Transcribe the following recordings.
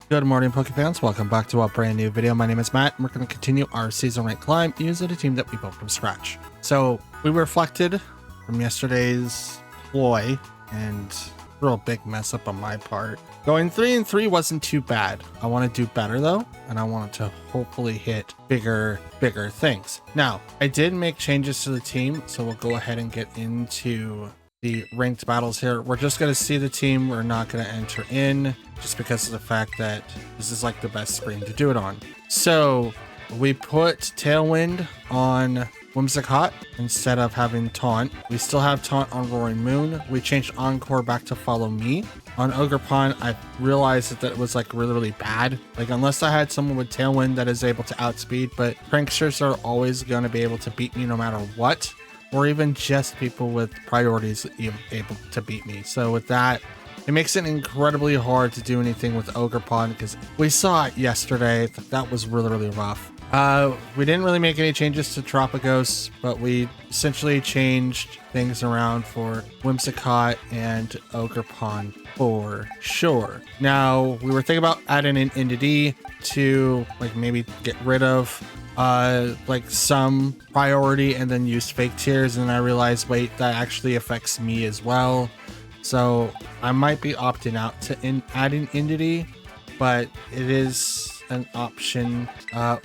Good morning, Pokefans. Welcome back to a brand new video. My name is Matt, and we're going to continue our season rank climb using a team that we built from scratch. So we reflected from yesterday's ploy, and real big mess up on my part. Going 3-3 wasn't too bad. I want to do better though, and I want to hopefully hit bigger things. Now, I did make changes to the team, so we'll go ahead and get into the ranked battles here. We're just going to see the team. We're not going to enter in just because of the fact that this is like the best screen to do it on. So we put Tailwind on Whimsicott instead of having Taunt. We still have Taunt on Roaring Moon. We changed Encore back to Follow Me. On Ogerpon, I realized that it was like really bad. Like unless I had someone with Tailwind that is able to outspeed, but pranksters are always going to be able to beat me no matter what. Or even just people with priorities able to beat me. So with that, it makes it incredibly hard to do anything with Ogerpon because we saw it yesterday. That was really rough. We didn't really make any changes to Tropicos, but we essentially changed things around for Whimsicott and Ogerpon for sure. Now, we were thinking about adding an entity to like maybe get rid of like some priority and then use fake tiers, and I realized, wait, that actually affects me as well. So I might be opting out to adding entity, but it is an option.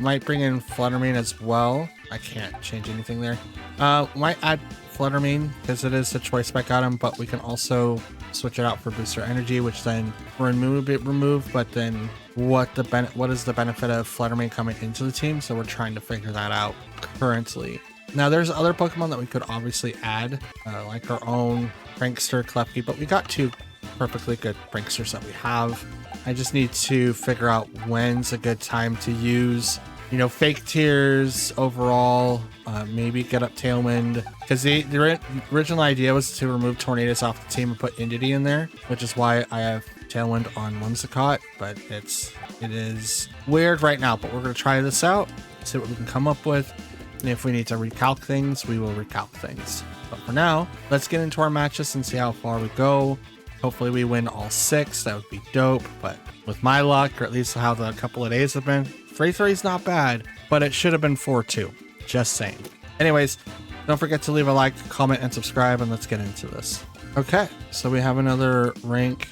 Might bring in Fluttermane as well. I can't change anything there. Might add Fluttermane because it is a choice spec item, but we can also switch it out for booster energy, which then remove it removed. But then what is the benefit of Fluttermane coming into the team? So we're trying to figure that out currently. Now there's other Pokemon that we could obviously add, like our own Prankster, Klefki, but we got two perfectly good Pranksters that we have. I just need to figure out when's a good time to use, you know, fake tiers overall. Maybe get up Tailwind, because the original idea was to remove Tornadus off the team and put Entity in there, which is why I have Tailwind on Whimsicott, but it is weird right now. But we're going to try this out, see what we can come up with, and if we need to recalc things, we will recalc things. But for now, let's get into our matches and see how far we go. Hopefully we win all 6. That would be dope, but with my luck, or at least how the couple of days have been, 3-3 is not bad, but it should have been 4-2. Just saying. Anyways, don't forget to leave a like, comment, and subscribe, and let's get into this. Okay, so we have another Reg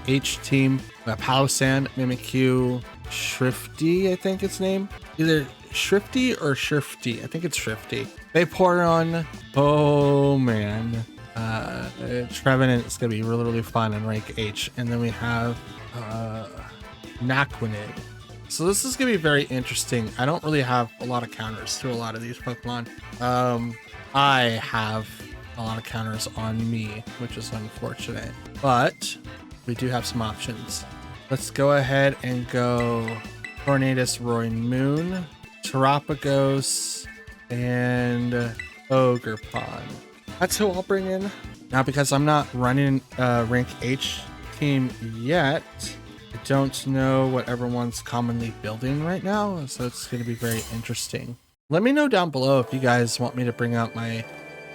H team. We have Palossand, Mimikyu, Shrifty, I think its name. Either Shrifty or Shrifty. I think it's Shrifty. Vaporeon. Oh man. Trevenant is going to be really fun in rank H. And then we have Naquinid. So this is going to be very interesting. I don't really have a lot of counters to a lot of these Pokemon. I have a lot of counters on me, which is unfortunate. But we do have some options. Let's go ahead and go Tornadus, Roaring Moon, Terapagos, and Ogerpon. That's who I'll bring in. Now, because I'm not running rank H team yet, I don't know what everyone's commonly building right now, so it's going to be very interesting. Let me know down below if you guys want me to bring out my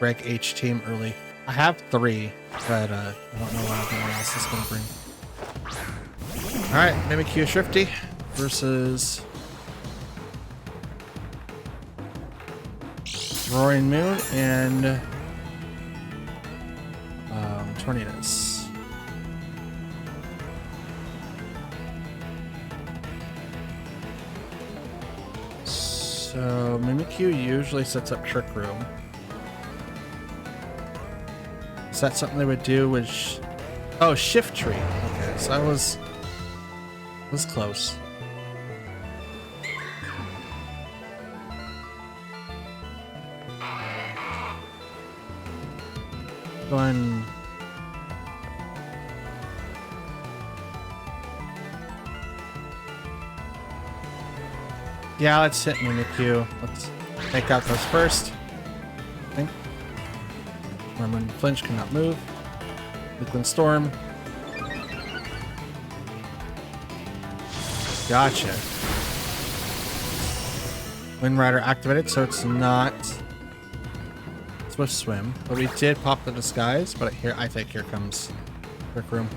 rank H team early. I have 3, but I don't know what everyone else is going to bring. All right, Mimikyu Shrifty versus Roaring Moon and Tornadus. So Mimikyu usually sets up Trick Room. Is that something they would do with oh, Shift Tree. Okay, so I was close. Going. Yeah, let's hit Mimikyu. Let's take out those first. I think. Norman Flinch cannot move. Liquid Storm. Gotcha. Wind Rider activated, so it's not Swift Swim, but we did pop the disguise. But I think here comes Trick Room.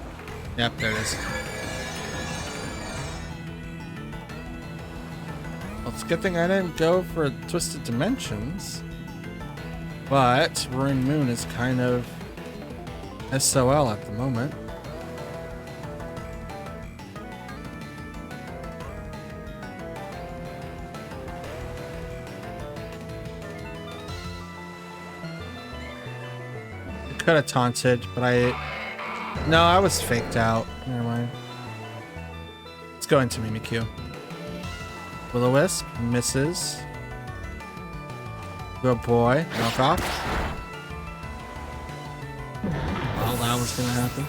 Yep, there it is. it's a good thing I didn't go for Twisted Dimensions. But Roaring Moon is kind of SOL at the moment. I could have taunted, but no, I was faked out. Never mind. Let's go into Mimikyu. Will-O-Wisp misses. Good boy. Knock off. Well, that was gonna happen.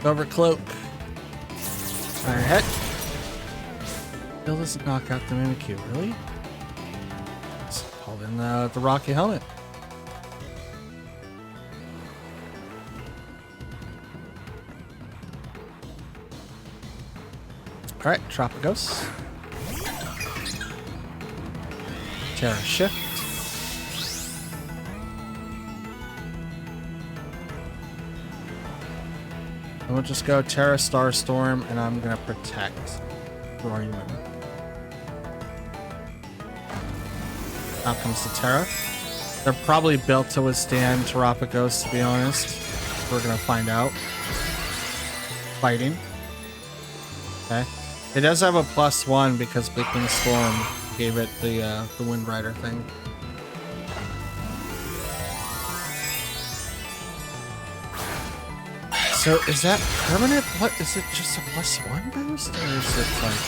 Over Cloak. Fire hit. Still doesn't knock out the Mimikyu, really? Let's pull in the Rocky Helmet. Alright, Tropicos. Terra Shift. And we'll just go Terra Starstorm, and I'm gonna protect Roaring Moon. Out comes the Terra. They're probably built to withstand Terrapagos, to be honest. We're gonna find out. Fighting. Okay. It does have a +1 because Bleaking Storm gave it the Wind Rider thing. So is that permanent? What is it? Just a +1 boost, or is it like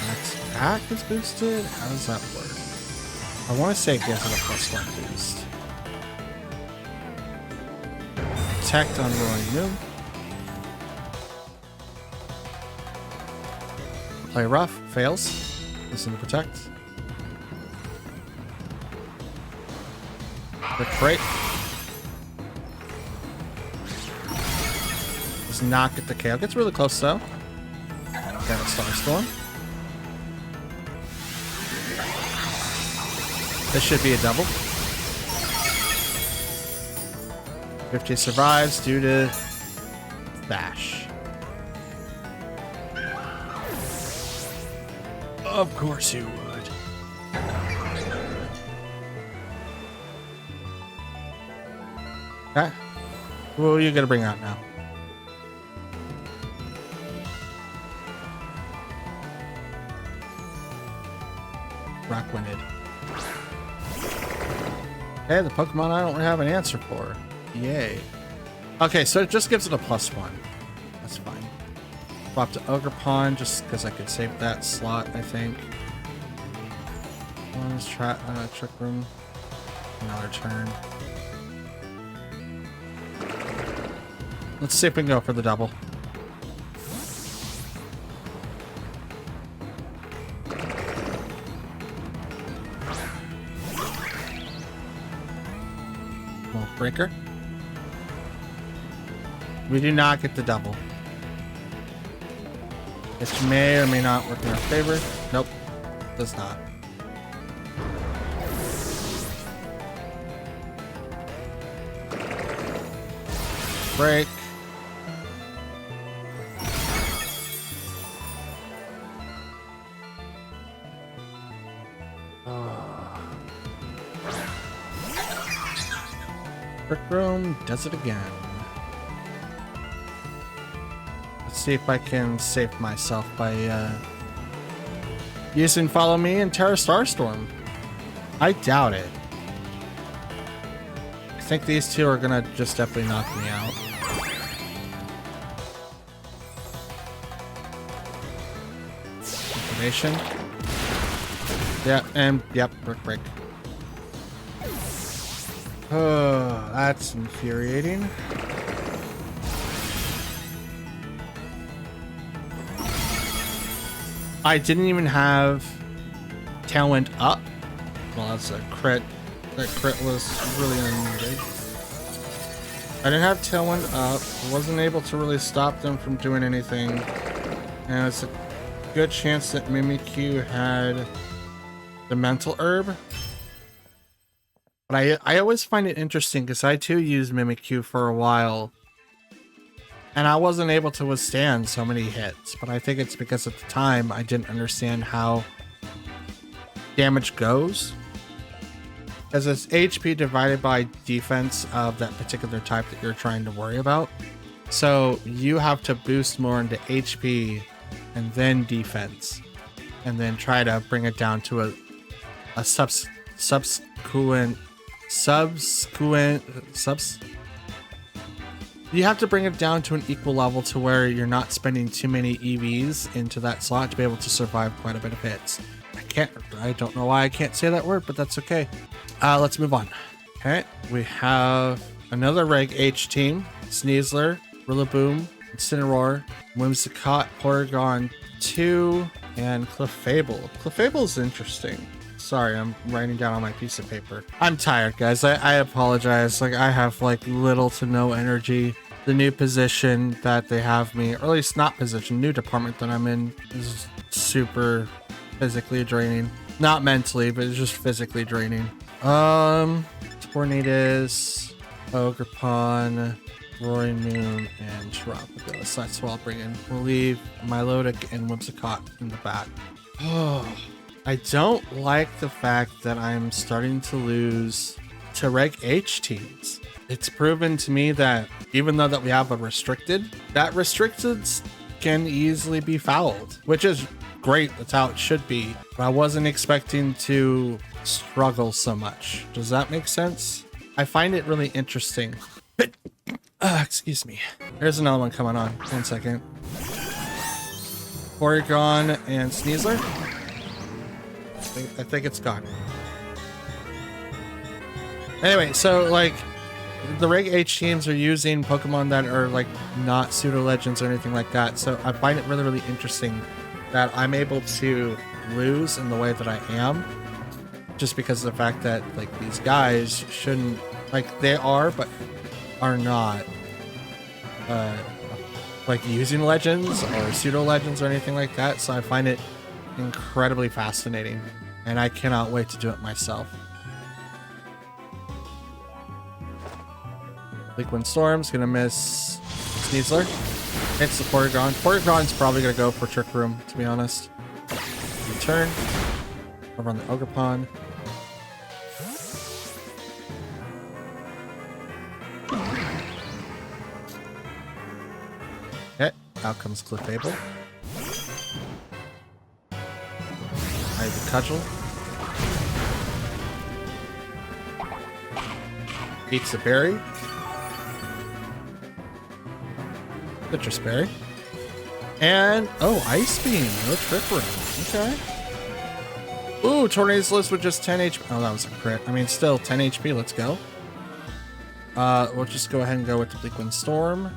next attack is boosted? How does that work? I want to say it gives it a +1 boost. Protect on Roaring Moon. Play rough, fails. Listen to protect. The crate. Does not get the KO. Gets really close though. Got a Starstorm. This should be a double. 50 survives due to Bash. Of course you would. Okay. Who are you gonna bring out now? Rock-Winded. Okay, the Pokemon I don't have an answer for. Yay. Okay, so it just gives it a +1. That's fine. Swap to Ogerpon just because I could save that slot, I think. Let's try Trick Room. Another turn. Let's see if we can go for the double. Wolf Breaker. We do not get the double. This may or may not work in our favor. Nope, does not. Break. Trick Room does it again. Let's see if I can save myself by using Follow Me and Terra Starstorm. I doubt it. I think these two are gonna just definitely knock me out. Information. Yeah, and yep, break. Oh, that's infuriating. I didn't even have Tailwind up. Well, that's a crit. That crit was really unneeded. I didn't have Tailwind up. Wasn't able to really stop them from doing anything. And it's a good chance that Mimikyu had the Mental Herb. But I always find it interesting because I too used Mimikyu for a while And I wasn't able to withstand so many hits, but I think it's because at the time I didn't understand how damage goes. Because it's HP divided by defense of that particular type that you're trying to worry about. So you have to boost more into HP and then defense, and then try to bring it down to a you have to bring it down to an equal level to where you're not spending too many EVs into that slot to be able to survive quite a bit of hits. I don't know why I can't say that word, but that's okay. Let's move on. Okay, we have another Reg H team: Sneasler, Rillaboom, Incineroar, Whimsicott, Porygon 2, and Clefable. Clefable is interesting. Sorry, I'm writing down on my piece of paper. I'm tired, guys. I apologize. Like, I have like little to no energy. The new position that they have me, or at least not position, new department that I'm in is super physically draining. Not mentally, but it's just physically draining. Tornadus, Ogerpon, Roaring Moon, and Terapagos. That's what I'll bring in. We'll leave Milotic and Whimsicott in the back. Oh, I don't like the fact that I'm starting to lose to Reg H teams. It's proven to me that even though that we have a restricted, that restricted can easily be fouled, which is great. That's how it should be. But I wasn't expecting to struggle so much. Does that make sense? I find it really interesting. Excuse me. There's another one coming on. 1 second. Porygon and Sneasler. I think it's gone. Anyway, so like the Reg H teams are using Pokemon that are like not pseudo legends or anything like that. So I find it really, really interesting that I'm able to lose in the way that I am, just because of the fact that like these guys shouldn't, like they are, but are not like using legends or pseudo legends or anything like that. So I find it incredibly fascinating, and I cannot wait to do it myself. Liquid Storm's gonna miss Sneasler. Hits the Porygon. Porygon's probably gonna go for Trick Room, to be honest. Return. Over on the Ogerpon. Okay, out comes Clefable. I have a Cudgel. Eats the berry. Citrus Berry. And, oh, Ice Beam. No Trick Room. Okay. Ooh, Tornadus List with just 10 HP. Oh, that was a crit. I mean, still 10 HP. Let's go. We'll just go ahead and go with the Liquid Storm.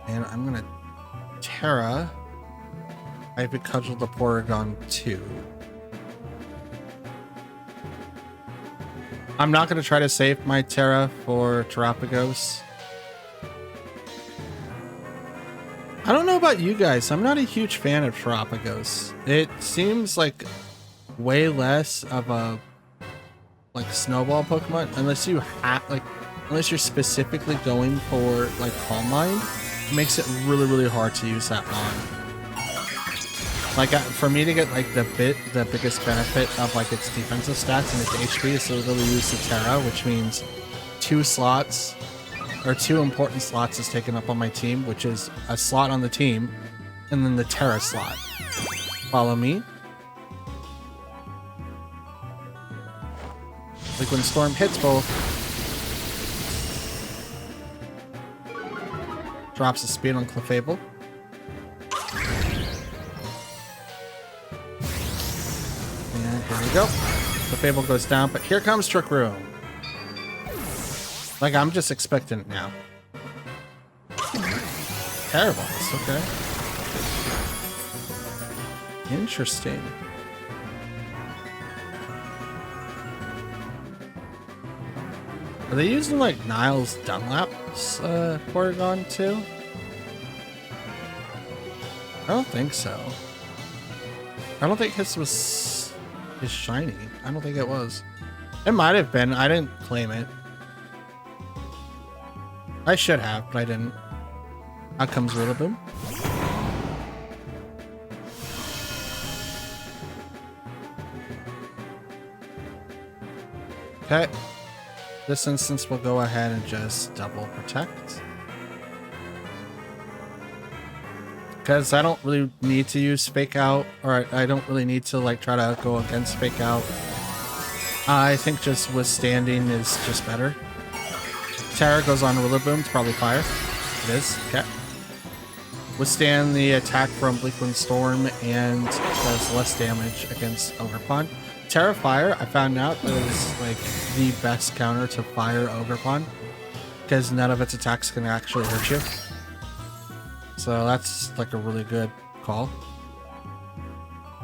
And I'm going to Terra. I have Cudgel the Porygon 2. I'm not going to try to save my Terra for Terapagos. I don't know about you guys. I'm not a huge fan of Terapagos. It seems like way less of a like snowball Pokemon, unless you have like, unless you're specifically going for like Calm Mind. It makes it really, really hard to use that on. Like for me to get like the biggest benefit of like its defensive stats and its HP is to literally use the Terra, which means 2 slots. Or 2 important slots is taken up on my team, which is a slot on the team and then the Terra slot. Follow me. Liquid Storm hits both. Drops the speed on Clefable. And here we go. Clefable goes down, but here comes Trick Room. Like, I'm just expecting it now. Paralyzed, okay. Interesting. Are they using, like, Niles Dunlap's Porygon, too? I don't think so. I don't think his was his shiny. I don't think it was. It might have been. I didn't claim it. I should have, but I didn't. Out comes Rillaboom. Okay. This instance, we'll go ahead and just double protect. Because I don't really need to use fake out, or I don't really need to like try to go against fake out. I think just withstanding is just better. Terra goes on Rillaboom, it's probably fire. It is, okay. Withstand the attack from Bleakwind Storm and does less damage against Ogerpon. Terra Fire, I found out that is like the best counter to Fire Ogerpon because none of its attacks can actually hurt you. So that's like a really good call.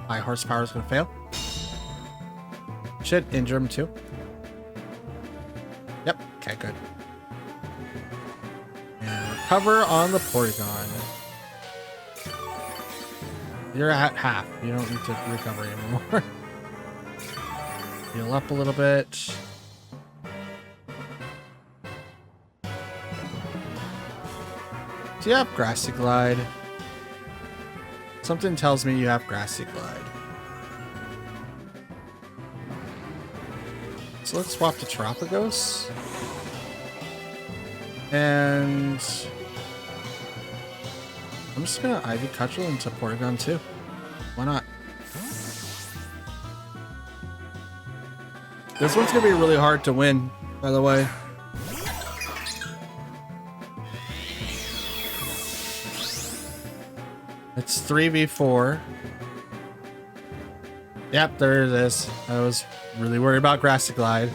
High horsepower is going to fail. Should injure him too. Yep, okay, good. And recover on the Porygon. You're at half. You don't need to recover anymore. Heal up a little bit. Do you have Grassy Glide? Something tells me you have Grassy Glide. So let's swap to Terapagos. And I'm just gonna Ivy Cudgel into Porygon too. Why not? This one's gonna be really hard to win, by the way. It's 3v4. Yep, there it is. I was really worried about Grassy Glide.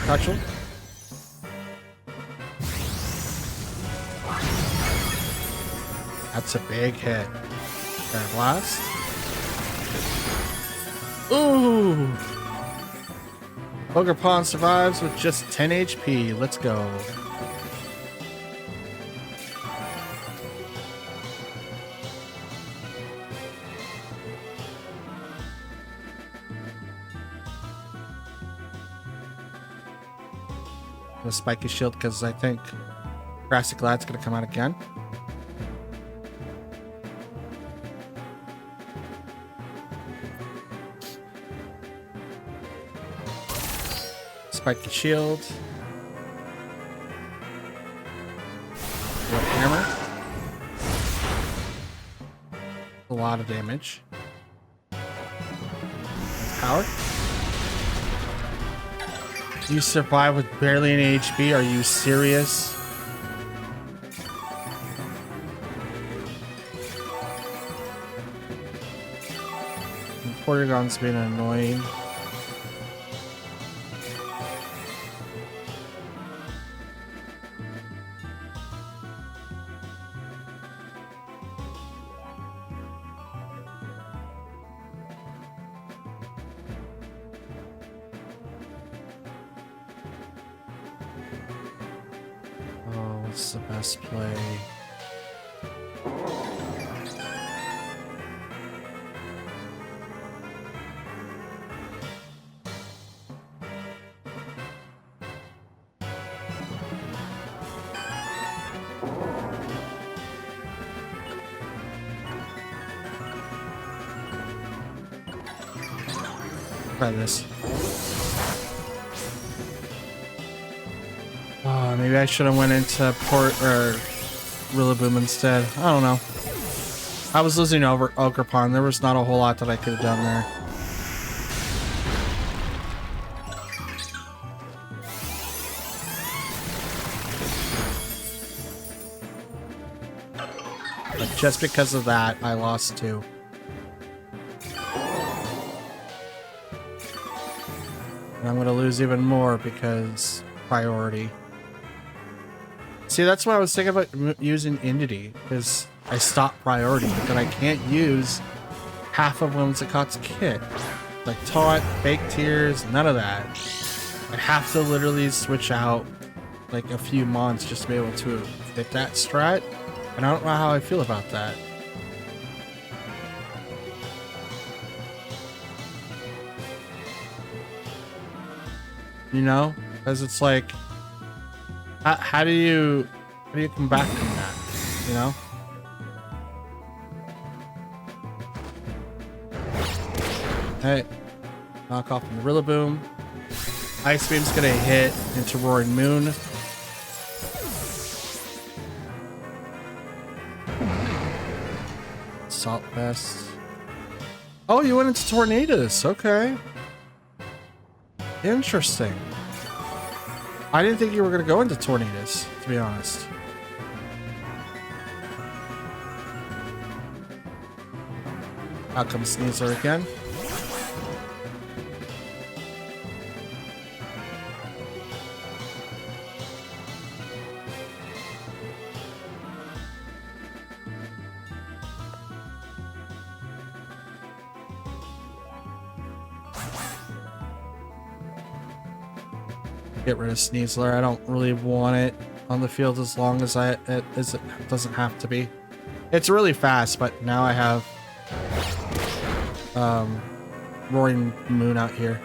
Cudgel. That's a big hit. Air Blast. Ooh! Ogerpon survives with just 10 HP. Let's go. The Spiky Shield because I think Grassy Glide's gonna come out again. Spiky Shield. What hammer? A lot of damage. Power. You survive with barely any HP? Are you serious? Porygon's been annoying. What's the best play? Try this. Maybe I should have went into Rillaboom instead. I don't know. I was losing over Ogerpon. There was not a whole lot that I could have done there. But just because of that, I lost 2. And I'm going to lose even more because priority. See, that's why I was thinking about using Entity, because I stopped priority, but then I can't use half of Whimsicott's kit. Like Taunt, Fake Tears, none of that. I have to literally switch out like a few mons just to be able to fit that strat, and I don't know how I feel about that. you know, because it's like, how do you come back from that, you know? Hey, knock off the Rillaboom. Ice Beam's gonna hit into Roaring Moon. Salt Vest. Oh, you went into Tornadus. Okay. Interesting. I didn't think you were gonna go into Tornadus, to be honest. Out comes Sneasler again. Get rid of Sneasler. I don't really want it on the field as long as it doesn't have to be. It's really fast, but now I have Roaring Moon out here.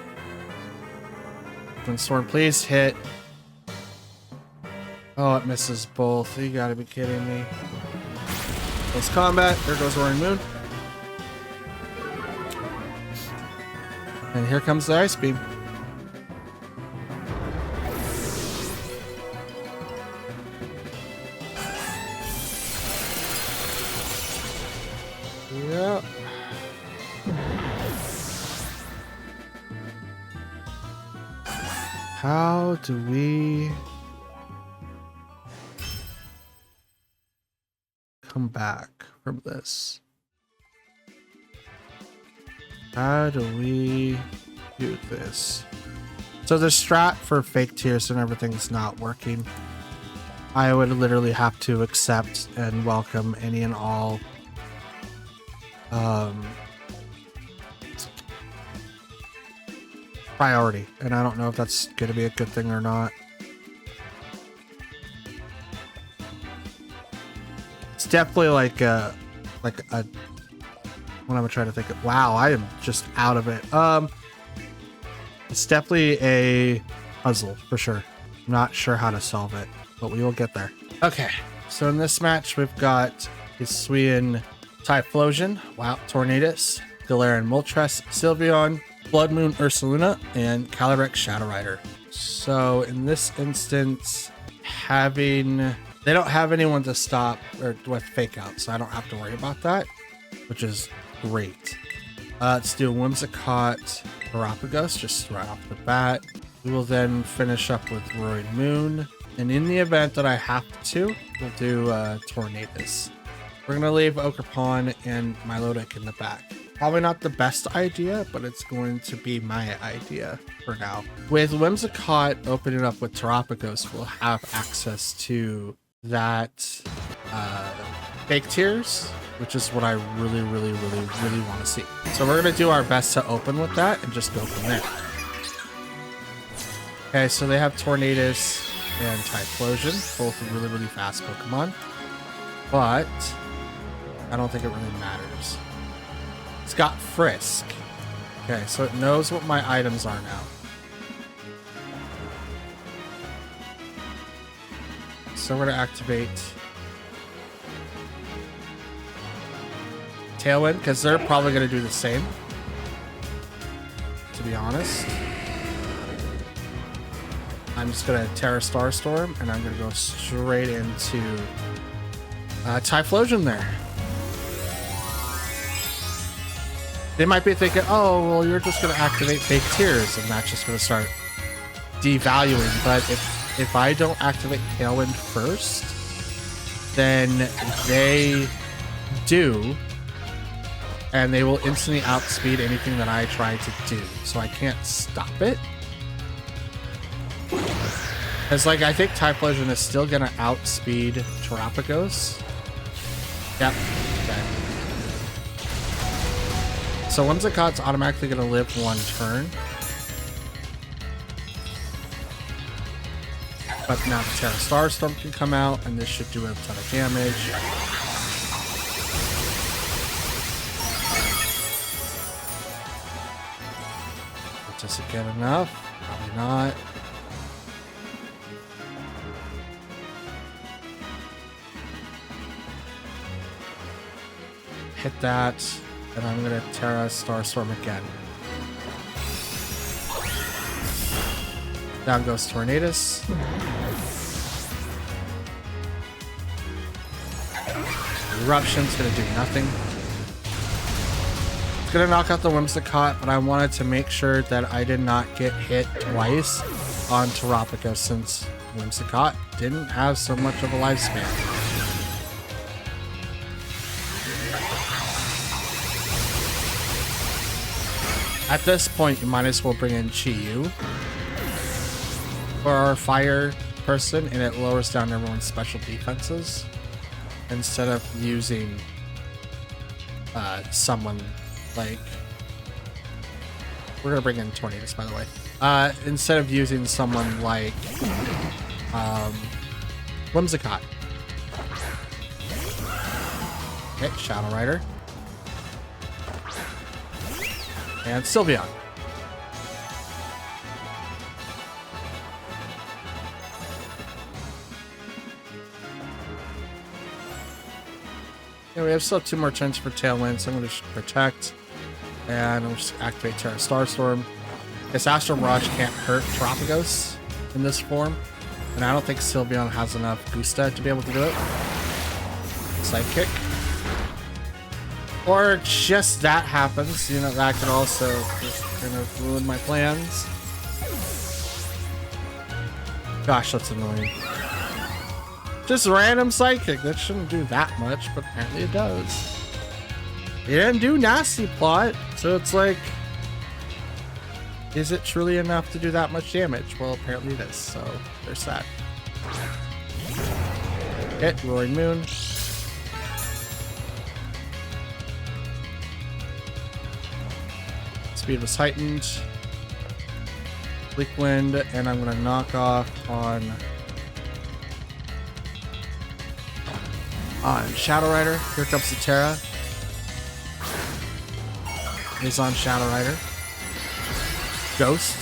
Storm, please hit. Oh, it misses both. You gotta be kidding me. Close combat. There goes Roaring Moon. And here comes the Ice Beam. Yeah. How do we come back from this? How do we do this? So the strat for fake tears and everything's not working. I would literally have to accept and welcome any and all priority, and I don't know if that's going to be a good thing or not. It's definitely like a what am I trying to think of? Wow, I am just out of it. It's definitely a puzzle for sure. I'm not sure how to solve it, but we will get there. Okay, so in this match we've got Hisuian Typhlosion, wow, Tornadus, Galarian Moltres, Sylveon, Blood Moon Ursaluna, and Calyrex Shadow Rider. So in this instance, they don't have anyone to stop or with fake out, so I don't have to worry about that, which is great. Let's do Whimsicott, Terapagos, just right off the bat. We will then finish up with Roaring Moon, and in the event that I have to, we'll do Tornadus. We're gonna leave Okerpon and Milotic in the back. Probably not the best idea, but it's going to be my idea for now. With Whimsicott opening up with Terapagos, we'll have access to that fake tears, which is what I really want to see. So we're gonna do our best to open with that and just go from there. Okay, so they have Tornadus and Typhlosion, both really fast Pokemon, but I don't think it really matters. It's got Frisk. Okay, so it knows what my items are now. So we're gonna activate Tailwind, because they're probably gonna do the same, to be honest. I'm just gonna Terra Starstorm, and I'm gonna go straight into Typhlosion there. They might be thinking, oh, well, you're just going to activate fake tears and that's just going to start devaluing. But if I don't activate Tailwind first, then they do, and they will instantly outspeed anything that I try to do. So I can't stop it. It's like, I think Typhlosion is still going to outspeed Terapagos. Yep. Okay. So Whimsicott's automatically going to live one turn. But now the Terra Starstorm can come out, and this should do a ton of damage. Does it get enough? Probably not. hit that, and I'm gonna Terra Starstorm again. Down goes Tornadus. Eruption's gonna do nothing. It's gonna knock out the Whimsicott, but I wanted to make sure that I did not get hit twice on Terapagos since Whimsicott didn't have so much of a lifespan. At this point, you might as well bring in Chi-Yu for our fire person, and it lowers down everyone's special defenses instead of using someone like, we're gonna bring in Tornadus, by the way, instead of using someone like Whimsicott. Okay, Shadow Rider and Sylveon. Yeah, we have still 2 more turns for Tailwind, so I'm going to protect, and I'll just activate Terra Starstorm. This Astral Mirage can't hurt Terapagos in this form, and I don't think Sylveon has enough Gusta to be able to do it. Sidekick. Or just that happens, you know, that could also just kind of ruin my plans. Gosh, that's annoying. Just random Psychic. That shouldn't do that much, but apparently it does. It didn't do Nasty Plot, so it's like, is it truly enough to do that much damage? Well, apparently it is, so there's that. Hit, Roaring Moon. Speed was heightened. Bleak Wind, and I'm going to knock off on Shadow Rider. Here comes the Terra. Is on Shadow Rider. Ghost.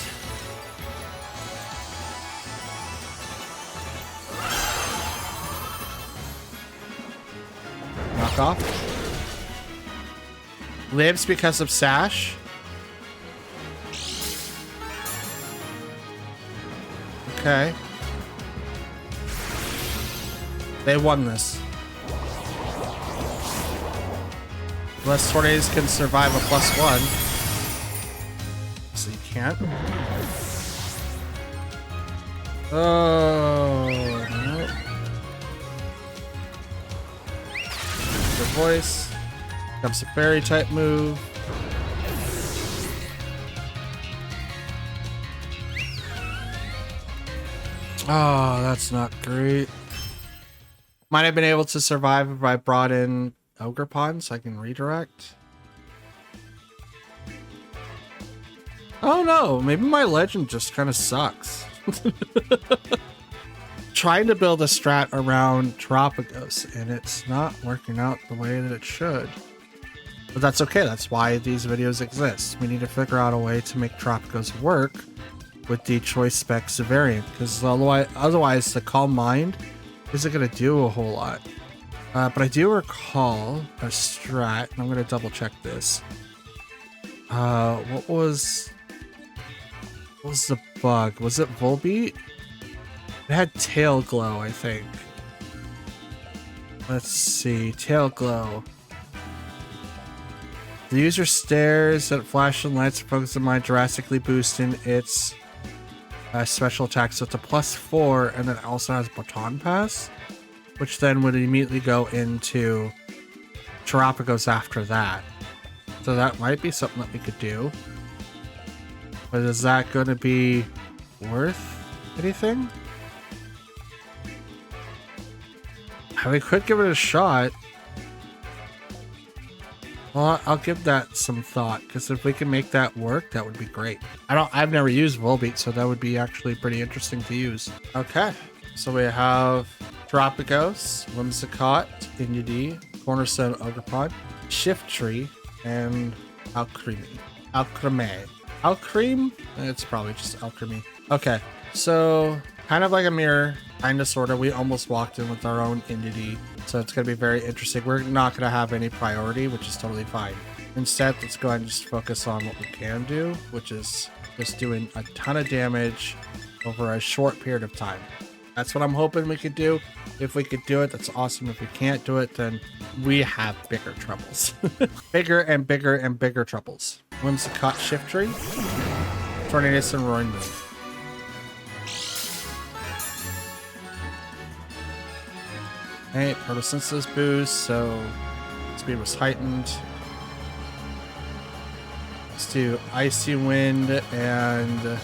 Knock off. Lives because of Sash. Okay. They won this. Unless Tornadus can survive a +1. So you can't. Oh, no. Good voice. Comes a fairy type move. Oh, that's not great. Might have been able to survive if I brought in Ogerpon so I can redirect. Oh no, maybe my legend just kind of sucks. Trying to build a strat around Terapagos and it's not working out the way that it should. But that's okay, that's why these videos exist. We need to figure out a way to make Terapagos work with the choice specs variant, because otherwise the Calm Mind isn't going to do a whole lot. But I do recall a strat, and I'm going to double check this. What was the bug? Was it Volbeat? It had Tail Glow, I think. Let's see, Tail Glow. The user stares at flashing lights focused on mind, drastically boosting its special attack, so it's a +4, and then it also has Baton Pass, which then would immediately go into Terapagos after that. So that might be something that we could do. But is that going to be worth anything? We could give it a shot. Well, I'll give that some thought, because if we can make that work, that would be great. I've never used Volbeat, so that would be actually pretty interesting to use. Okay, so we have Terapagos, Whimsicott, Inudi, Cornerstone Ogerpon, Shiftry, and Alcremie. Alcreme? It's probably just Alcremie. Okay, so kind of like a mirror, kind of, sort of. We almost walked in with our own entity, so it's going to be very interesting. We're not going to have any priority, which is totally fine. Instead, let's go ahead and just focus on what we can do, which is just doing a ton of damage over a short period of time. That's what I'm hoping we could do. If we could do it, that's awesome. If we can't do it, then we have bigger troubles. Bigger and bigger and bigger troubles. Whimsicott Shiftry, Tornadus and Roaring Moon. Okay, Photosynthesis boost, so speed was heightened. Let's do Icy Wind and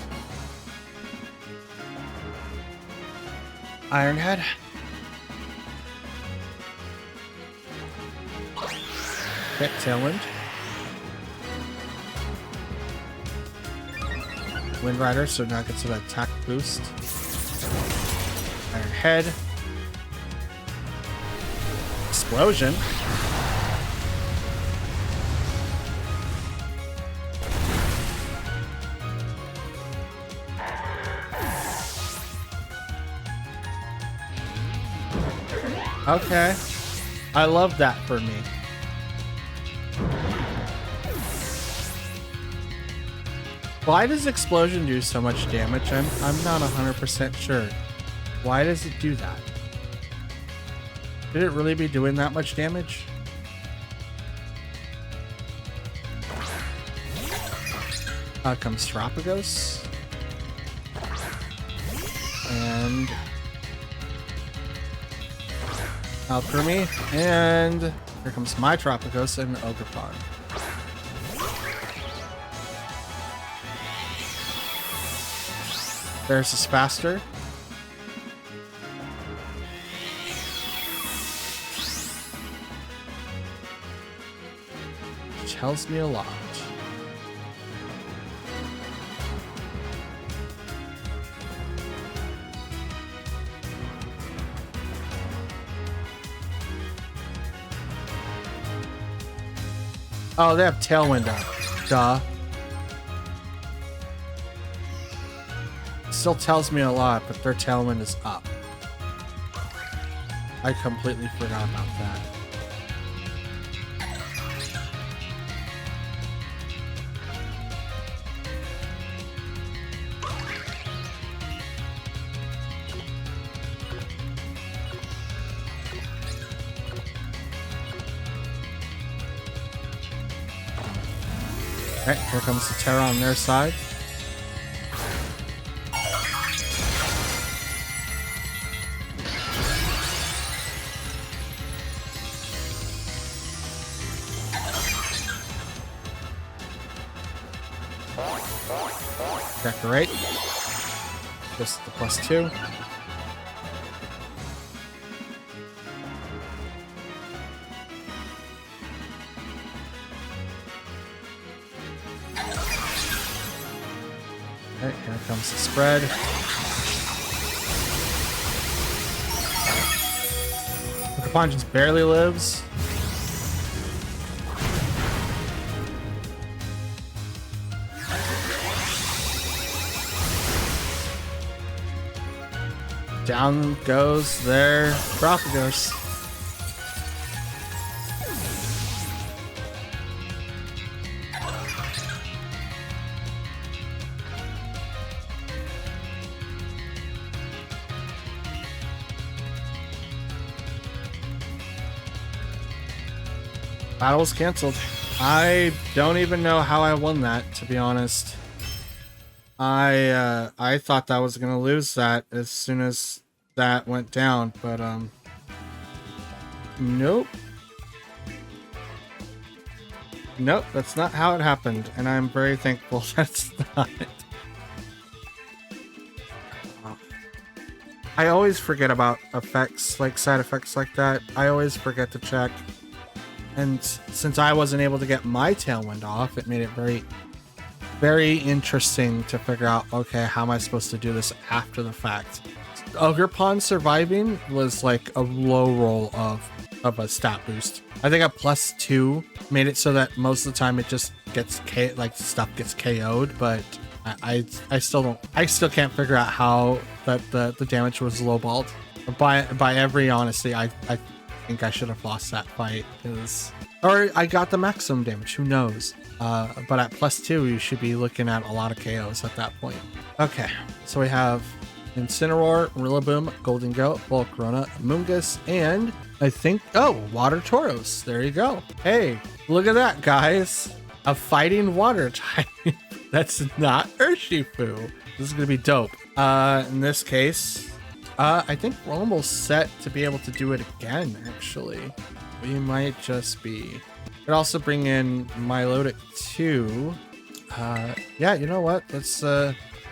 Iron Head. Okay, Tailwind. Wind Rider, so now it gets an attack boost. Iron Head. Explosion. Okay. I love that for me. Why does Explosion do so much damage? I'm not 100% sure. Why does it do that? Did it really be doing that much damage? Out comes Terapagos. And Alcremie, and here comes my Terapagos and Ogerpon. There's this faster. Which tells me a lot. Oh, they have Tailwind up. Duh. Still tells me a lot, but their Tailwind is up. I completely forgot about that. Alright, here comes the Terra on their side. Decorate. Just the +2. Okay, here comes the spread. Pokemon just barely lives. Down goes their Terapagos. Battle's canceled. I don't even know how I won that, to be honest. I thought that I was gonna lose that as soon as that went down, but nope. Nope, that's not how it happened, and I'm very thankful that's not it. I always forget about effects, like side effects like that. I always forget to check. And since I wasn't able to get my Tailwind off, it made it very interesting to figure out, okay, how am I supposed to do this after the fact? Ogerpon surviving was like a low roll of a stat boost. I think a +2 made it so that most of the time it just gets stuff gets KO'd, but I still can't figure out how that the damage was lowballed. By every honesty, I think I should have lost that fight, or I got the maximum damage, who knows. But at +2, you should be looking at a lot of KOs at that point. Okay, so we have Incineroar, Rillaboom, Golden Goat, Volcarona, Mungus, and I think, oh, Water Tauros. There you go. Hey, look at that, guys. A fighting water type. That's not Urshifu. This is going to be dope. In this case, I think we're almost set to be able to do it again, actually. We might just be. Could also bring in Milotic too. Yeah, you know what?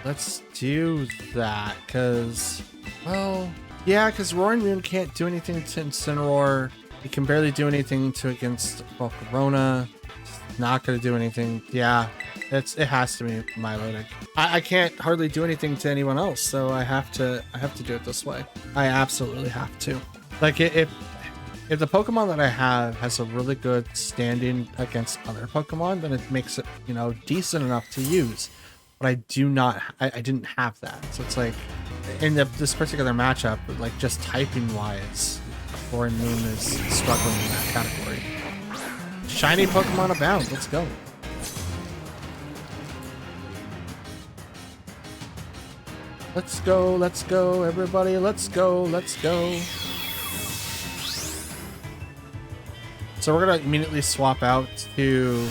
Let's do that, because, well, yeah, because Roaring Moon can't do anything to Incineroar. He can barely do anything against Volcarona. Not gonna do anything. Yeah, it has to be Milotic. I can't hardly do anything to anyone else, so I have to do it this way. I absolutely have to. Like, if the Pokemon that I have has a really good standing against other Pokemon, then it makes it, you know, decent enough to use. But I do not, I didn't have that. So it's like, in this particular matchup, like just typing wise, Roaring Moon is struggling in that category. Shiny Pokemon abound. Let's go. Let's go, everybody. Let's go. So we're going to immediately swap out to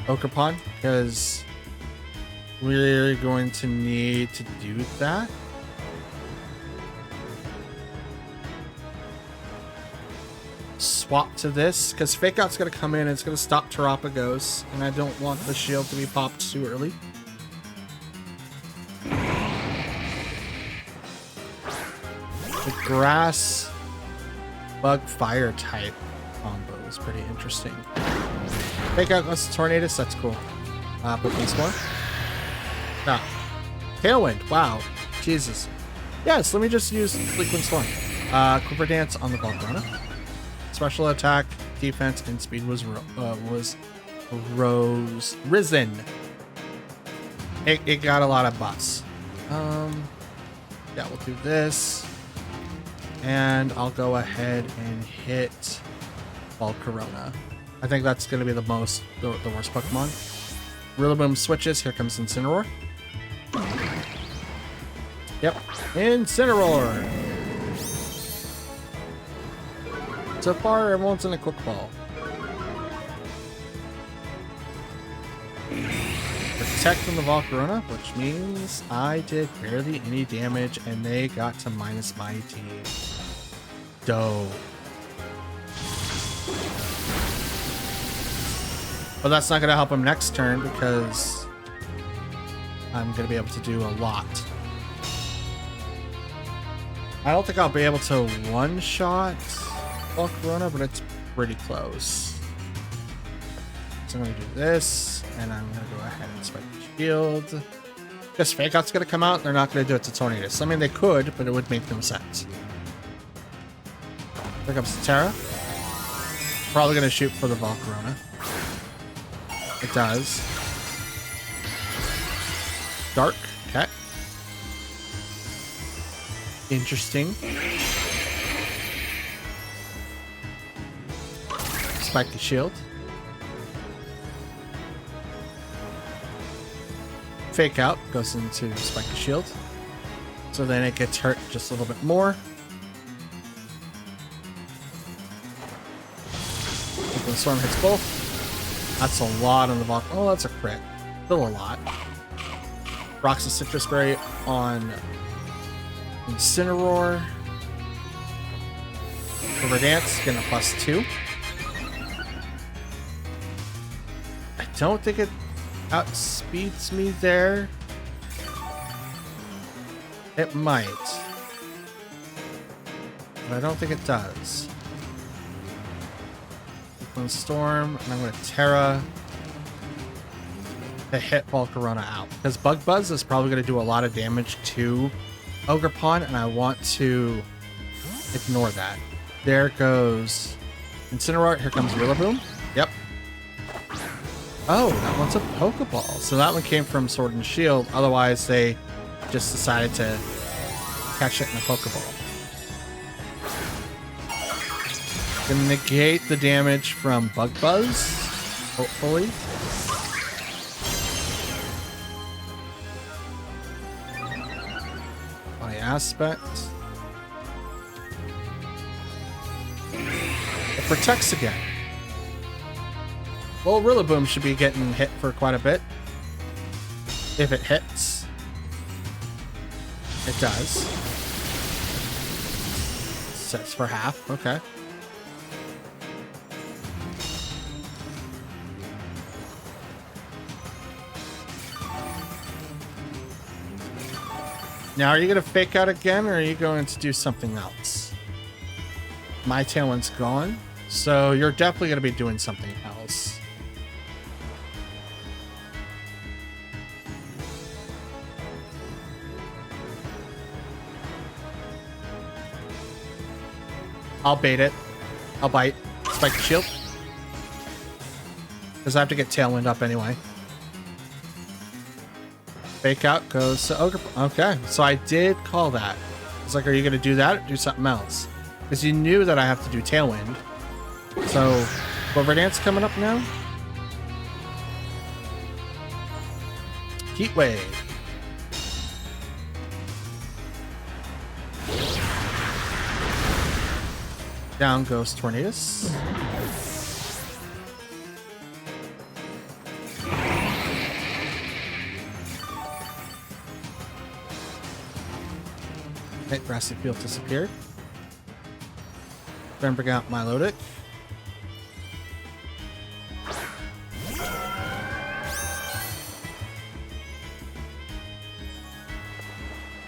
Ogerpon, because we're going to need to do that. Swap to this, because Fake Out's going to come in and it's going to stop Terapagos, and I don't want the shield to be popped too early. The grass bug fire type combo is pretty interesting. Fake Out goes to Tornadus, that's cool. Pokémon Score. Ah. Tailwind, wow. Jesus. Yes, let me just use Liquid Storm. Quiver Dance on the Volcarona. Special attack, defense, and speed was risen. It got a lot of buffs. Yeah, we'll do this. And I'll go ahead and hit Volcarona. I think that's going to be the worst Pokemon. Rillaboom switches. Here comes Incineroar. Yep. Incineroar. So far, everyone's in a quick ball. Protecting the Volcarona, which means I did barely any damage and they got to minus my team. Dope. But that's not going to help him next turn because I'm going to be able to do a lot. I don't think I'll be able to one-shot Volcarona, but it's pretty close. So I'm going to do this, and I'm going to go ahead and spike the shield. Because Fake Out's going to come out, they're not going to do it to Tornadus. I mean, they could, but it would make no sense. Here comes Terra. Probably going to shoot for the Volcarona. It does. Dark. Okay. Interesting. Spike the shield. Fake Out goes into Spike the shield. So then it gets hurt just a little bit more. The Storm hits both. That's a lot on the box. Oh, that's a crit. Still a lot. Rocks a Citrus Berry on Incineroar. Quiver Dance, getting a +2. I don't think it outspeeds me there. It might. But I don't think it does. Storm, and I'm going to Terra to hit Volcarona out. Because Bug Buzz is probably going to do a lot of damage to Ogerpon, and I want to ignore that. There goes Incineroar. Here comes Rillaboom. Yep. Oh, that one's a Pokeball. So that one came from Sword and Shield. Otherwise, they just decided to catch it in a Pokeball. Gonna negate the damage from Bug Buzz, hopefully. By aspect. It protects again. Well, Rillaboom should be getting hit for quite a bit. If it hits. It does. Sets for half, okay. Now, are you going to fake out again, or are you going to do something else? My Tailwind's gone, so you're definitely going to be doing something else. I'll bait it. I'll bite. Spike the shield. Because I have to get Tailwind up anyway. Fake out goes to Ogre. Okay, so I did call that. It's like, are you going to do that or do something else? Because you knew that I have to do Tailwind. So, Clover Dance coming up now. Heat Wave. Down goes Tornadus. Okay, Grassy Field disappeared. Then bring out Milotic.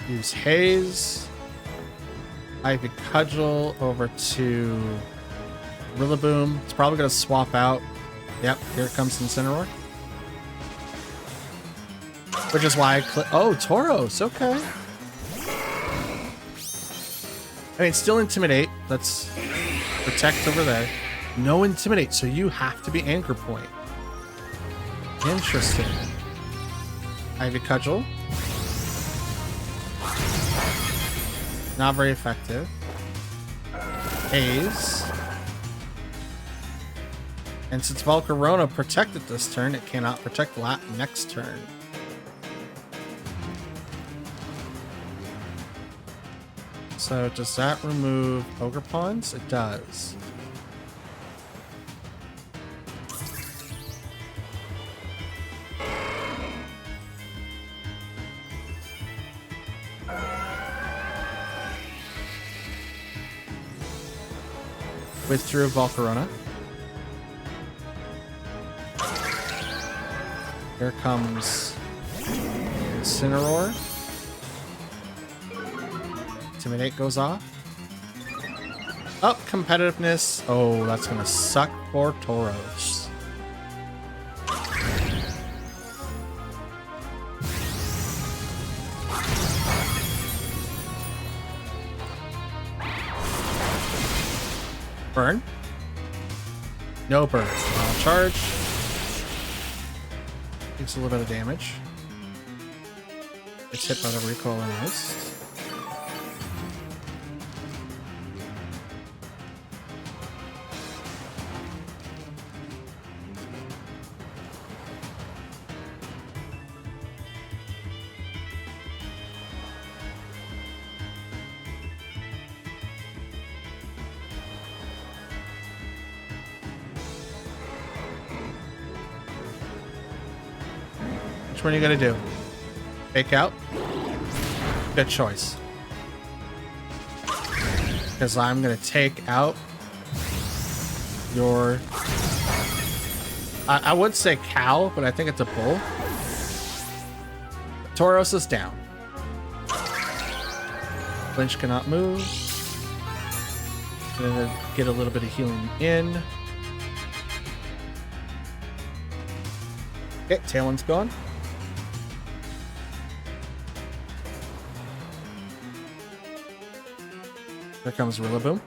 Use Haze. Ivy Cudgel over to Rillaboom. It's probably going to swap out. Yep, here comes Incineroar. Which is why I oh, Tauros, okay. I mean, still Intimidate. Let's protect over there. No Intimidate, so you have to be Anchor Point. Interesting. Ivy Cudgel. Not very effective. Haze. And since Volcarona protected this turn, it cannot protect next turn. So does that remove Ogre Pawns? It does. Withdrew Volcarona. Here comes Incineroar. Intimidate goes off. Up competitiveness. Oh, that's gonna suck for Tauros. Burn. No burn. Charge. Takes a little bit of damage. It's hit by the recoil anyways. Which one are you gonna do? Fake out? Good choice. Because I'm gonna take out your... I would say cow, but I think it's a bull. Tauros is down. Flinch cannot move. Gonna get a little bit of healing in. Okay, Tailwind's gone. Here comes Rillaboom.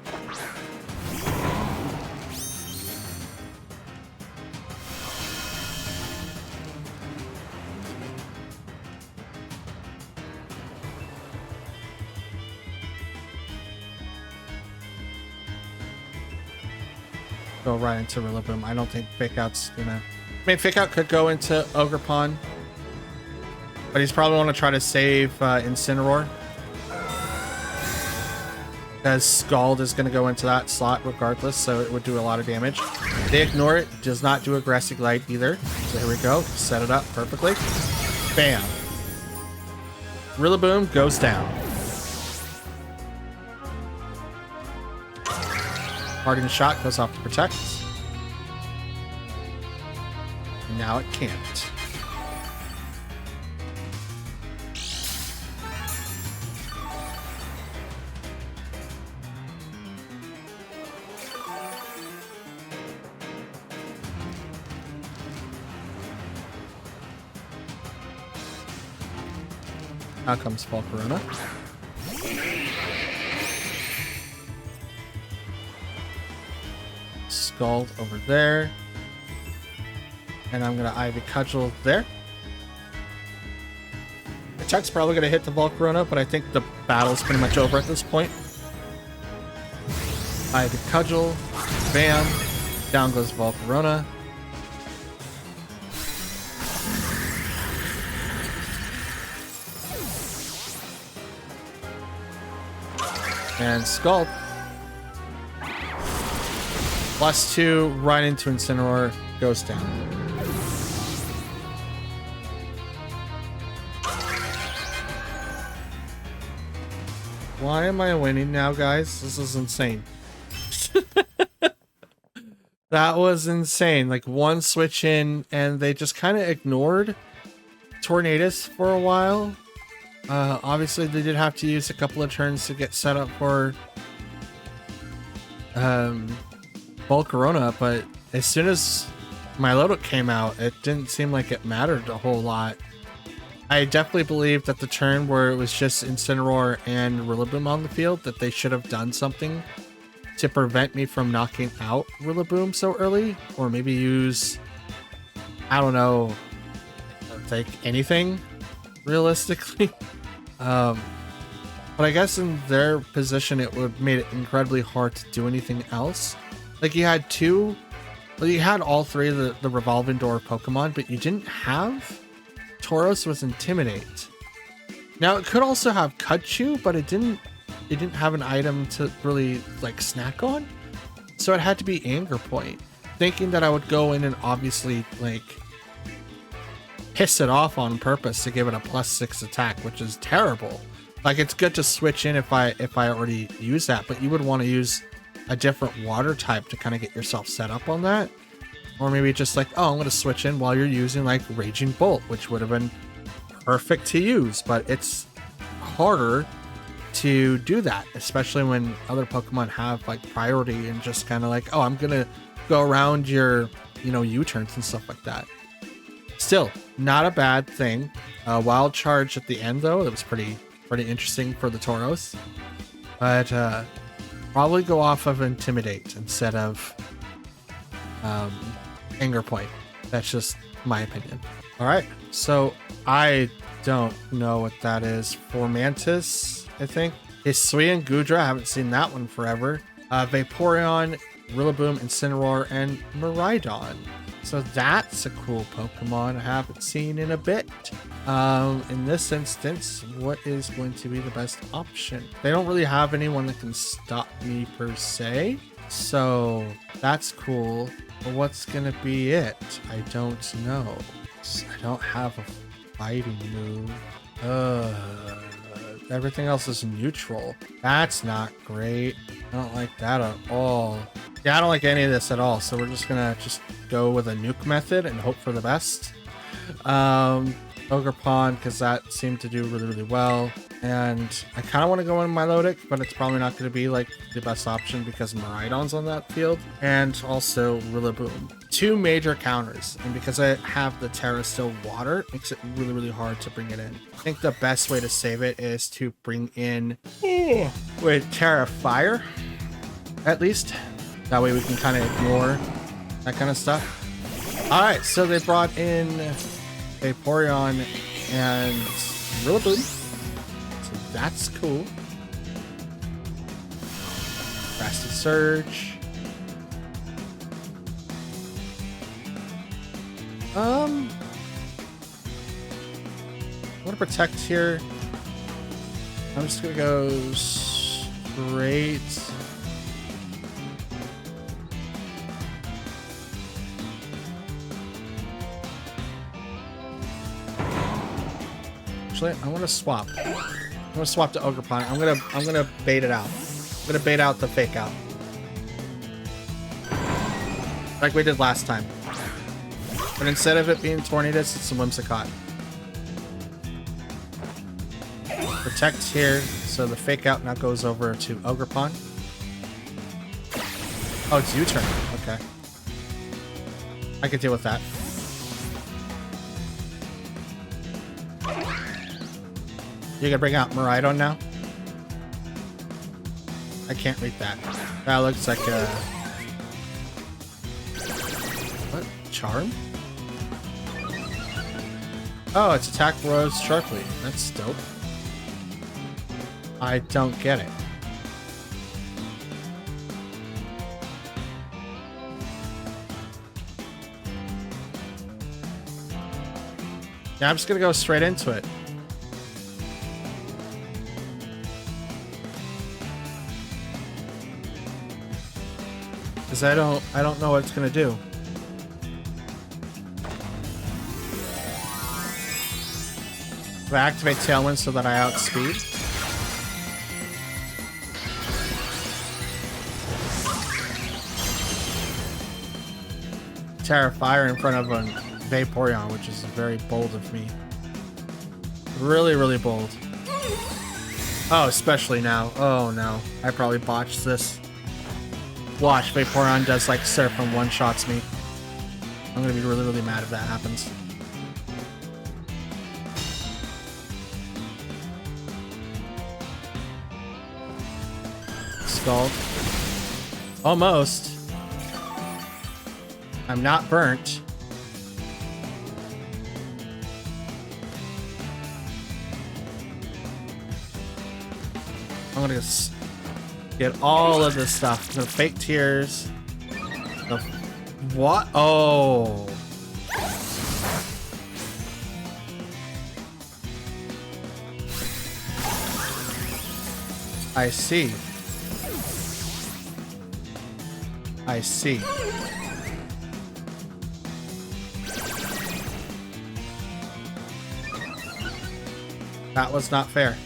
go right into Rillaboom. I don't think Fake Out's gonna... I mean, Fake Out could go into Ogerpon, but he's probably want to try to save Incineroar, because Scald is going to go into that slot regardless, so it would do a lot of damage. They ignore it. Does not do Aggressive Light either. So here we go. Set it up perfectly. Bam. Rillaboom goes down. Parting Shot goes off to protect. And now it can't. Now comes Volcarona. Scald over there. And I'm going to Ivy Cudgel there. Attack's probably going to hit the Volcarona, but I think the battle's pretty much over at this point. Ivy Cudgel. Bam. Down goes Volcarona. And Scald. +2 right into Incineroar, goes down. Why am I winning now, guys? This is insane. That was insane. Like, one switch in, and they just kind of ignored Tornadus for a while. Obviously, they did have to use a couple of turns to get set up for Volcarona, but as soon as Milotic came out, it didn't seem like it mattered a whole lot. I definitely believe that the turn where it was just Incineroar and Rillaboom on the field, that they should have done something to prevent me from knocking out Rillaboom so early, or maybe use, I don't know, like anything realistically. But I guess in their position, it would have made it incredibly hard to do anything else. Like, you had you had all three of the revolving door Pokemon, but you didn't have Tauros with Intimidate. Now, it could also have Cut You, but it didn't have an item to really like snack on. So it had to be Anger Point. Thinking that I would go in and obviously like piss it off on purpose to give it a +6 attack, which is terrible. Like, it's good to switch in if I already use that, but you would want to use a different water type to kind of get yourself set up on that. Or maybe just like, oh, I'm going to switch in while you're using like Raging Bolt, which would have been perfect to use, but it's harder to do that, especially when other Pokemon have like priority and just kind of like, oh, I'm going to go around your, U-turns and stuff like that. Still, not a bad thing. Wild Charge at the end, though, that was pretty interesting for the Tauros. But probably go off of Intimidate instead of Anger Point. That's just my opinion. All right, so I don't know what that is. For Mantis, I think. Hisuian Gudra, I haven't seen that one forever. Vaporeon, Rillaboom, Incineroar, and Miraidon. So that's a cool Pokemon I haven't seen in a bit. In this instance, what is going to be the best option? They don't really have anyone that can stop me per se. So that's cool. But what's going to be it? I don't know. I don't have a fighting move. Everything else is neutral. That's not great. I don't like that at all. Yeah, I don't like any of this at all. So we're just gonna go with a nuke method and hope for the best. Ogerpon, because that seemed to do really, really well. And I kind of want to go in Milotic, but it's probably not going to be like the best option because Miraidon's on that field. And also Rillaboom. Two major counters. And because I have the Terra Still Water, it makes it really, really hard to bring it in. I think the best way to save it is to bring in with Terra Fire, at least. That way we can kind of ignore that kind of stuff. Alright, so they brought in Vaporeon and Rillaboom. So that's cool. Grassy Surge. I'm gonna protect here. I'm just gonna go straight. Actually, I want to swap. I'm gonna swap to Ogerpon. I'm gonna bait it out. I'm gonna bait out the fake out, like we did last time. But instead of it being Tornadus, it's a Whimsicott. Protect here, so the fake out now goes over to Ogerpon. Oh, it's U-turn. Okay. I could deal with that. You can bring out Miraidon now. I can't read that. That looks like a... What? Charm? Oh, it's attack rose sharply. That's dope. I don't get it. Yeah, I'm just gonna go straight into it. Because I don't know what it's gonna do. Do I activate Tailwind so that I outspeed? Terra Fire in front of a Vaporeon, which is very bold of me. Really, really bold. Oh, especially now. Oh no. I probably botched this. Watch, Vaporeon does like Surf and one-shots me. I'm gonna be really, really mad if that happens. Scald. Almost. I'm not burnt. I'm gonna get all of this stuff. The fake tears. The what? Oh. I see. I see. That was not fair.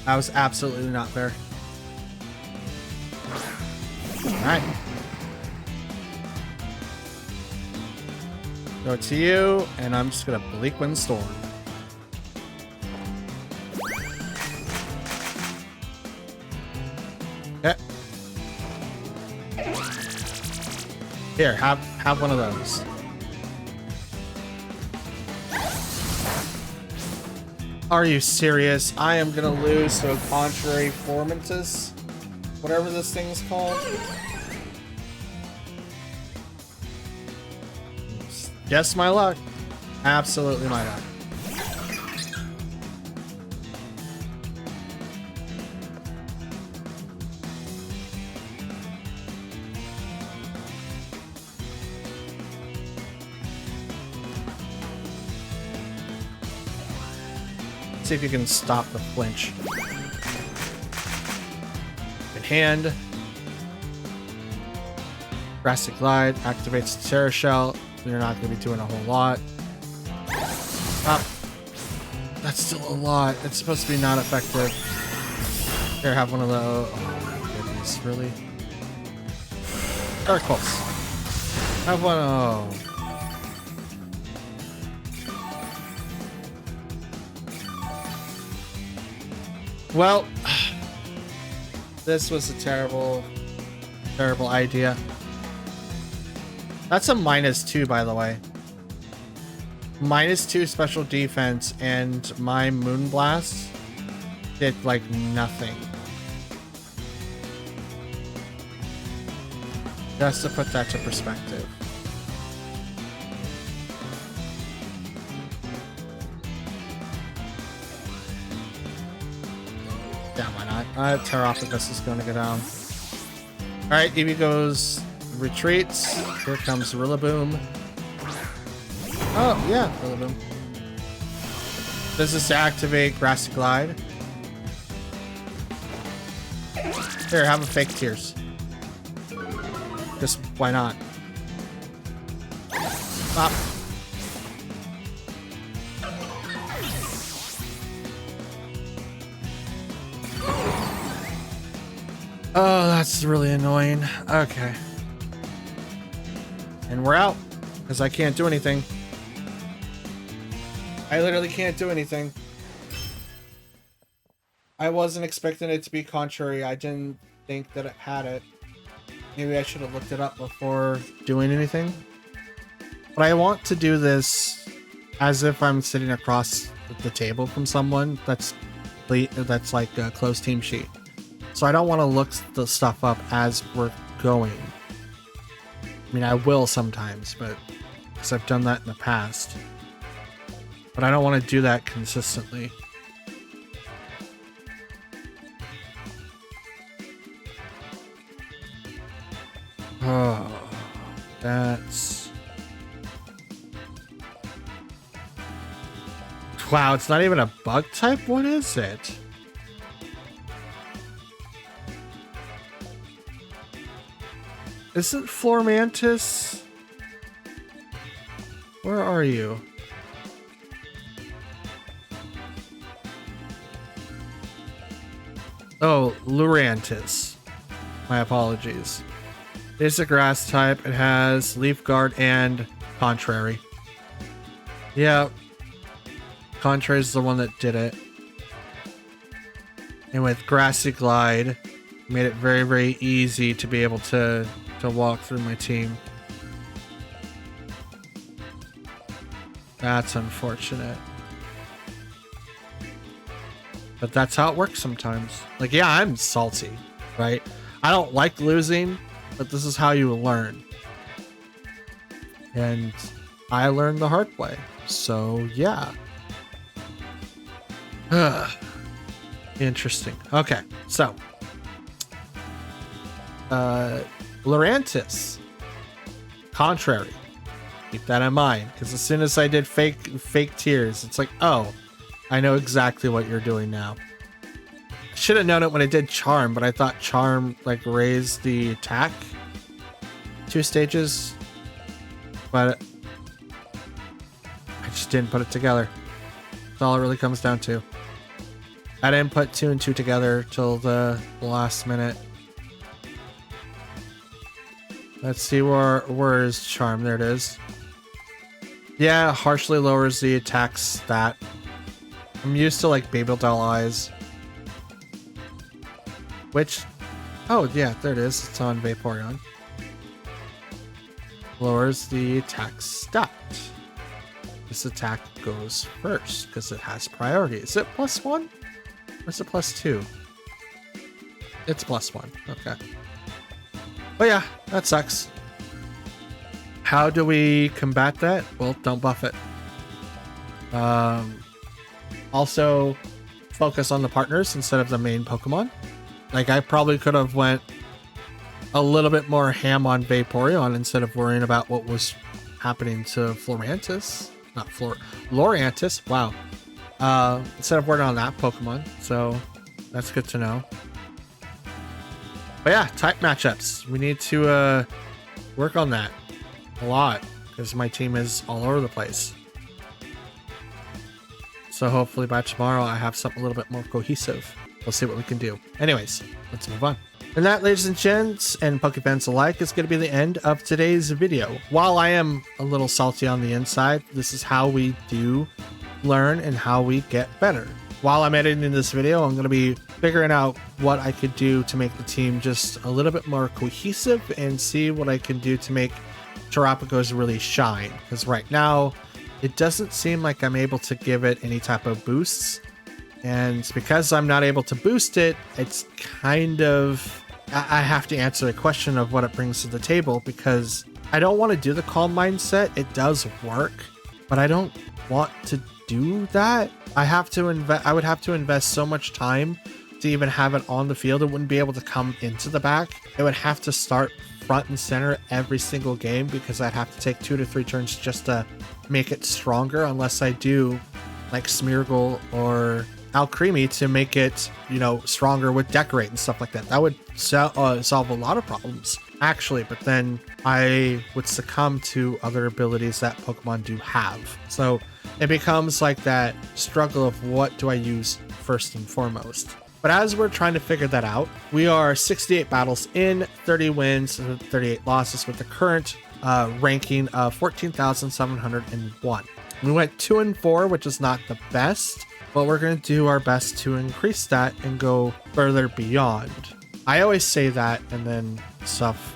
That was absolutely not fair. Alright. Go to you, and I'm just gonna Bleak Wind Storm. Okay. Here, have one of those. Are you serious? I am gonna lose to a Contrary Formentus? Whatever this thing's called. Guess my luck. Absolutely my luck. See if you can stop the flinch. Good hand. Drastic Glide activates the Terra Shell. You're not going to be doing a whole lot. Oh, that's still a lot. It's supposed to be not effective. Here, have one of those. Oh my goodness, really? Dark Pulse. Have one. Oh. Well, this was a terrible, terrible idea. That's a -2, by the way. -2 special defense, and my Moonblast did like nothing. Just to put that to perspective. Yeah, why not? Terraphicus is going to go down. Alright, Eevee goes retreats. Here comes Rillaboom. Oh, yeah, Rillaboom. Does this activate Grassy Glide? Here, have a fake tears. Just why not? Stop. Oh, that's really annoying. Okay. And we're out, because I can't do anything. I literally can't do anything. I wasn't expecting it to be contrary. I didn't think that it had it. Maybe I should have looked it up before doing anything. But I want to do this as if I'm sitting across the table from someone that's like a closed team sheet. So I don't want to look the stuff up as we're going. I mean, I will sometimes, but because I've done that in the past. But I don't want to do that consistently. Oh, that's... Wow, it's not even a bug type? What is it? Isn't Flormantis? Where are you? Oh, Lurantis. My apologies. It's a grass type. It has Leaf Guard and Contrary. Yeah. Contrary is the one that did it. And with Grassy Glide, made it very, very easy to be able to walk through my team. That's unfortunate. But that's how it works sometimes. Like, yeah, I'm salty, right? I don't like losing, but this is how you learn. And I learned the hard way. So, yeah. Interesting. Okay, so. Lurantis. Contrary. Keep that in mind. Because as soon as I did fake tears, it's like, oh, I know exactly what you're doing now. I should have known it when I did Charm, but I thought Charm like raised the attack 2 stages. But I just didn't put it together. That's all it really comes down to. I didn't put 2 and 2 together till the last minute. Let's see where is Charm. There it is. Yeah, harshly lowers the attack stat. I'm used to like Babel Doll Eyes. Which, oh yeah, there it is. It's on Vaporeon. Lowers the attack stat. This attack goes first because it has priority. Is it +1? Or is it +2? It's +1. Okay. But yeah, that sucks. How do we combat that? Well, don't buff it. Also, focus on the partners instead of the main Pokemon. Like, I probably could have went a little bit more ham on Vaporeon instead of worrying about what was happening to Flormantis. Not Lurantis. Wow. Instead of working on that Pokemon. So, that's good to know. But yeah, type matchups. We need to work on that a lot because my team is all over the place. So hopefully by tomorrow I have something a little bit more cohesive. We'll see what we can do. Anyways, let's move on. And that, ladies and gents, and Pokefans alike, is going to be the end of today's video. While I am a little salty on the inside, this is how we do learn and how we get better. While I'm editing this video, I'm going to be figuring out what I could do to make the team just a little bit more cohesive and see what I can do to make Terapagos really shine. Because right now, it doesn't seem like I'm able to give it any type of boosts. And because I'm not able to boost it, it's kind of... I have to answer the question of what it brings to the table because I don't want to do the calm mindset. It does work, but I don't want to do that. I would have to invest so much time to even have it on the field. It wouldn't be able to come into the back. It would have to start front and center every single game because I'd have to take 2 to 3 turns just to make it stronger unless I do like Smeargle or Alcremie to make it, you know, stronger with Decorate and stuff like that. That would solve a lot of problems, actually, but then I would succumb to other abilities that Pokemon do have. So it becomes like that struggle of what do I use first and foremost. But as we're trying to figure that out, we are 68 battles in, 30 wins, 38 losses with the current ranking of 14,701. We went 2 and 4, which is not the best, but we're going to do our best to increase that and go further beyond. I always say that and then stuff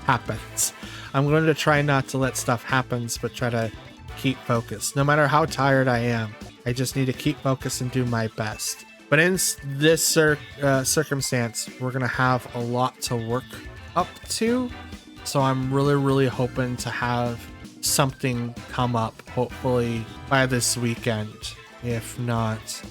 happens. I'm going to try not to let stuff happen, but try to keep focused. No matter how tired I am, I just need to keep focused and do my best. But in this circumstance, we're going to have a lot to work up to. So I'm really hoping to have something come up, hopefully by this weekend. If not,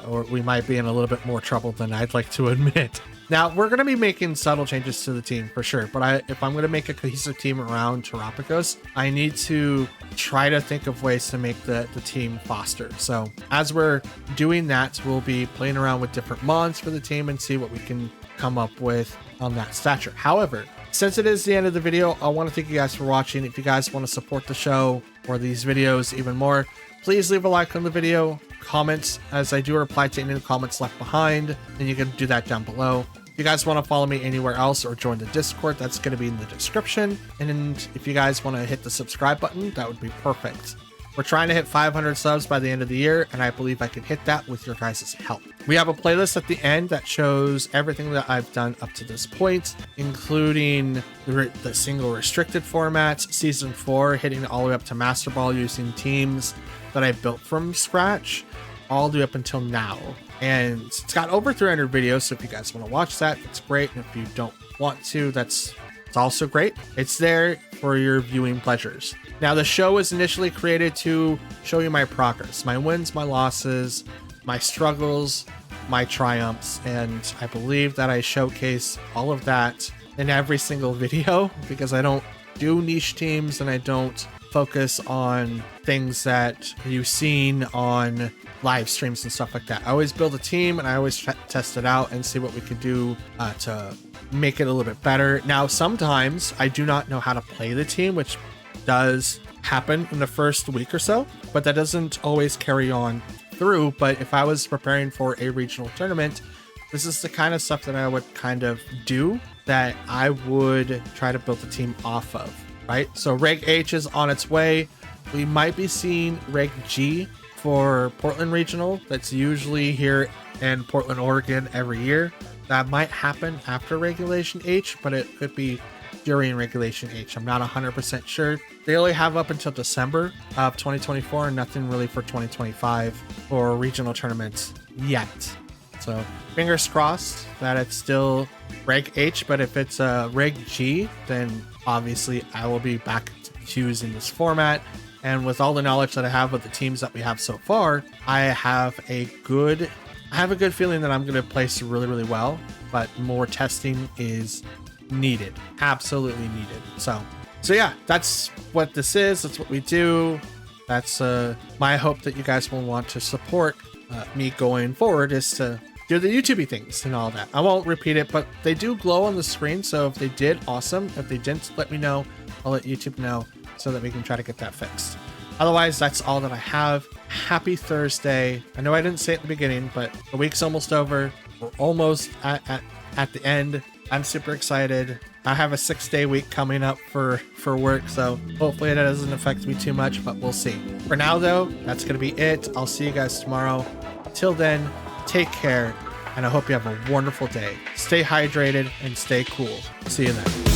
or we might be in a little bit more trouble than I'd like to admit. Now, we're going to be making subtle changes to the team for sure, but if I'm going to make a cohesive team around Terapagos, I need to try to think of ways to make the team faster. So as we're doing that, we'll be playing around with different mods for the team and see what we can come up with on that stature. However, since it is the end of the video, I want to thank you guys for watching. If you guys want to support the show or these videos even more, please leave a like on the video, comments, as I do reply to any comments left behind, and you can do that down below. If you guys want to follow me anywhere else or join the Discord, that's going to be in the description. And if you guys want to hit the subscribe button, that would be perfect. We're trying to hit 500 subs by the end of the year, and I believe I can hit that with your guys' help. We have a playlist at the end that shows everything that I've done up to this point, including the single restricted formats, Season 4, hitting all the way up to Master Ball using teams that I built from scratch, all the way up until now. And it's got over 300 videos, so if you guys want to watch that, that's great. And if you don't want to, it's also great. It's there for your viewing pleasures. Now, the show was initially created to show you my progress, my wins, my losses, my struggles, my triumphs, and I believe that I showcase all of that in every single video because I don't do niche teams and I don't focus on things that you've seen on live streams and stuff like that. I always build a team and I always test it out and see what we can do to make it a little bit better. Now, sometimes I do not know how to play the team, which does happen in the first week or so, but that doesn't always carry on through. But if I was preparing for a regional tournament, this is the kind of stuff that I would kind of do that I would try to build a team off of, right? So Reg H is on its way. We might be seeing Reg G for Portland Regional. That's usually here in Portland, Oregon every year. That might happen after Regulation H, but it could be during Regulation H. I'm not 100% sure. They only have up until December of 2024 and nothing really for 2025 for regional tournaments yet. So fingers crossed that it's still Reg H, but if it's Reg G, then obviously I will be back to using this format. And with all the knowledge that I have of the teams that we have so far, I have a good feeling that I'm going to place really well, but more testing is needed, absolutely needed. So yeah, that's what this is. That's what we do. That's my hope that you guys will want to support me going forward, is to do the YouTube things and all that. I won't repeat it, but they do glow on the screen. So if they did, awesome. If they didn't, let me know. I'll let YouTube know so that we can try to get that fixed. Otherwise, that's all that I have. Happy Thursday. I know I didn't say it at the beginning, but the week's almost over. We're almost at the end. I'm super excited. I have a 6-day week coming up for work, so hopefully that doesn't affect me too much, but we'll see. For now, though, that's going to be it. I'll see you guys tomorrow. Till then, take care, and I hope you have a wonderful day. Stay hydrated and stay cool. See you then.